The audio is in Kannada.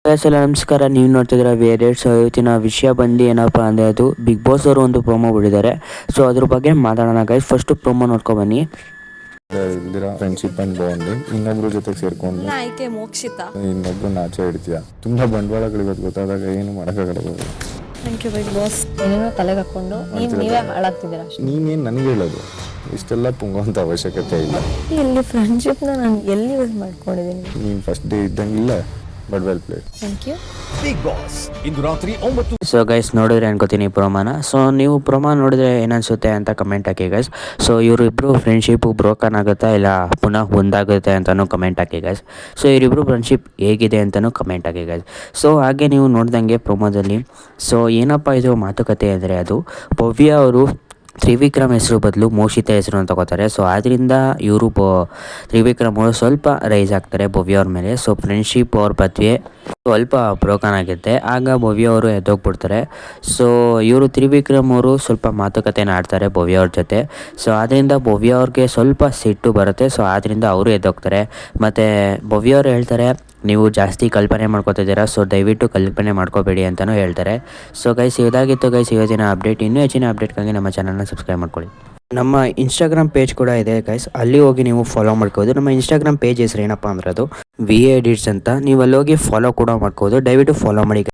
ಗೈಸ್ ಎಲ್ಲ ನಮಸ್ಕಾರ. ನೀವು ನೋಡ್ತಿದ್ರೆ ವೇರಿಯೇಟ್ಸ್. ಇವತ್ತಿನ ವಿಷಯ ಬಂದು ಏನಪ್ಪ ಅಂದರೆ ಅದು ಬಿಗ್ ಬಾಸ್ ಅವರು ಒಂದು ಪ್ರೋಮೋ ಬಿಟ್ಟಿದ್ದಾರೆ. ಸೊ ಅದ್ರ ಬಗ್ಗೆ ಮಾತಾಡೋಣ ಗೈಸ್. ಫಸ್ಟ್ ಪ್ರೋಮೋ ನೋಡ್ಕೊಂಡು ಬನ್ನಿ. ಇಲ್ದಿರಾ ಫ್ರೆಂಡ್ಶಿಪ್ ಅಂಡ್ ಬಾಂಡಿಂಗ್ ಇನ್ನೊಬ್ರ ಜೊತೆಗೆ ಸೇರ್ಕೊಂಡು ಆಯ್ಕೆ ಮೋಕ್ಷಿತ ಇನ್ನೊಬ್ರು ನಾಚೆ ಹಿಡ್ತೀಯ. ತುಂಬಾ ಬಂಡವಾಳಗಳು ಇವತ್ತು ಗೊತ್ತಾದಾಗ ಏನು ಮಾಡೋಕ್ಕಾಗಲ್ಲ. Thank you big Boss. ಏನೇನೋ ತಲೆಗೆ ಹಾಕೊಂಡು ನೀವೇ ಹಾಳಾಗ್ತಿದ್ದೀರಾ ಅಷ್ಟೇ. ನೀನೇನು ನನಗೆ ಹೇಳೋದು ಇಷ್ಟೆಲ್ಲ ಪುಂಗುವಂಥ ಅವಶ್ಯಕತೆ ಇಲ್ಲ. ಎಲ್ಲಿ ಫ್ರೆಂಡ್ಶಿಪ್ನ ನಾನು ಎಲ್ಲಿ ಯೂಸ್ ಮಾಡ್ಕೊಂಡಿದ್ದೀನಿ. ನೀನು ಫಸ್ಟ್ ಡೇ ಇದ್ದಂಗಿಲ್ಲ. But well played. Thank you. Big boss ಇಂದು ರಾತ್ರಿ 9. ಸೊ ಗೈಸ್ ನೋಡಿದ್ರೆ ಅನ್ಕೋತೀನಿ ಪ್ರೊಮಾನ. ಸೊ ನೀವು ಪ್ರೊಮಾ ನೋಡಿದ್ರೆ ಏನನ್ಸುತ್ತೆ ಅಂತ ಕಮೆಂಟ್ ಹಾಕಿ ಗೈಸ್. ಸೊ ಇವರಿಬ್ಬರು ಫ್ರೆಂಡ್ಶಿಪ್ಪು ಬ್ರೋಕನ್ ಆಗುತ್ತಾ ಇಲ್ಲ ಪುನಃ ಒಂದಾಗುತ್ತೆ ಅಂತಲೂ ಕಮೆಂಟ್ ಹಾಕಿ ಗೈಸ್. ಸೊ ಇವರಿಬ್ಬರು ಫ್ರೆಂಡ್ಶಿಪ್ ಹೇಗಿದೆ ಅಂತಲೂ ಕಮೆಂಟ್ ಹಾಕಿ ಗೈಸ್. ಸೊ ಹಾಗೆ ನೀವು ನೋಡ್ದಂಗೆ ಪ್ರೊಮೋದಲ್ಲಿ ಸೊ ಏನಪ್ಪ ಇದು ಮಾತುಕತೆ ಅಂದರೆ ಅದು ಭವ್ಯ ಅವರು ತ್ರಿವಿಕ್ರಮ್ ಹೆಸರು ಬದಲು ಮೋಕ್ಷಿತ ಹೆಸರು ತಗೋತಾರೆ. ಸೊ ಆದ್ದರಿಂದ ಇವರು ತ್ರಿವಿಕ್ರಮ್ ಅವರು ಸ್ವಲ್ಪ ರೈಸ್ ಆಗ್ತಾರೆ ಭವ್ಯ ಅವ್ರ ಮೇಲೆ. ಸೊ ಫ್ರೆಂಡ್ಶಿಪ್ ಅವ್ರ ಮಧ್ಯೆ ಸ್ವಲ್ಪ ಬ್ರೋಕನ್ ಆಗುತ್ತೆ. ಆಗ ಭವ್ಯ ಅವರು ಎದ್ದೋಗ್ಬಿಡ್ತಾರೆ. ಸೊ ಇವರು ತ್ರಿವಿಕ್ರಮ್ ಅವರು ಸ್ವಲ್ಪ ಮಾತುಕತೆನ ಆಡ್ತಾರೆ ಭವ್ಯ ಅವ್ರ ಜೊತೆ. ಸೊ ಆದ್ದರಿಂದ ಭವ್ಯ ಅವ್ರಿಗೆ ಸ್ವಲ್ಪ ಸಿಟ್ಟು ಬರುತ್ತೆ. ಸೊ ಆದ್ದರಿಂದ ಅವರು ಎದ್ದೋಗ್ತಾರೆ. ಮತ್ತು ಭವ್ಯ ಅವರು ಹೇಳ್ತಾರೆ ನೀವು ಜಾಸ್ತಿ ಕಲ್ಪನೆ ಮಾಡ್ಕೋತಿದ್ದೀರಾ, ಸೊ ದಯವಿಟ್ಟು ಕಲ್ಪನೆ ಮಾಡ್ಕೋಬೇಡಿ ಅಂತಲೂ ಹೇಳ್ತಾರೆ. ಸೊ ಗೈಸ್ ಇದಾಗಿತ್ತು ಗೈಸ್ ಇವತ್ತಿನ ಅಪ್ಡೇಟ್. ಇನ್ನೂ ಹೆಚ್ಚಿನ ಅಪ್ಡೇಟ್ಗಾಗಿ ನಮ್ಮ ಚಾನಲ್ನ ಸಬ್ಸ್ಕ್ರೈಬ್ ಮಾಡ್ಕೊಳ್ಳಿ. ನಮ್ಮ ಇನ್ಸ್ಟಾಗ್ರಾಮ್ ಪೇಜ್ ಕೂಡ ಇದೆ ಗೈಸ್, ಅಲ್ಲಿ ಹೋಗಿ ನೀವು ಫಾಲೋ ಮಾಡ್ಕೋಬೋದು. ನಮ್ಮ ಇನ್ಸ್ಟಾಗ್ರಾಮ್ ಪೇಜ್ ಹೆಸರು ಏನಪ್ಪ ಅಂದರೆ ಅದು VA Edits ಅಂತ. ನೀವು ಅಲ್ಲಿ ಹೋಗಿ ಫಾಲೋ ಕೂಡ ಮಾಡ್ಕೋಬೋದು. ದಯವಿಟ್ಟು ಫಾಲೋ ಮಾಡಿ.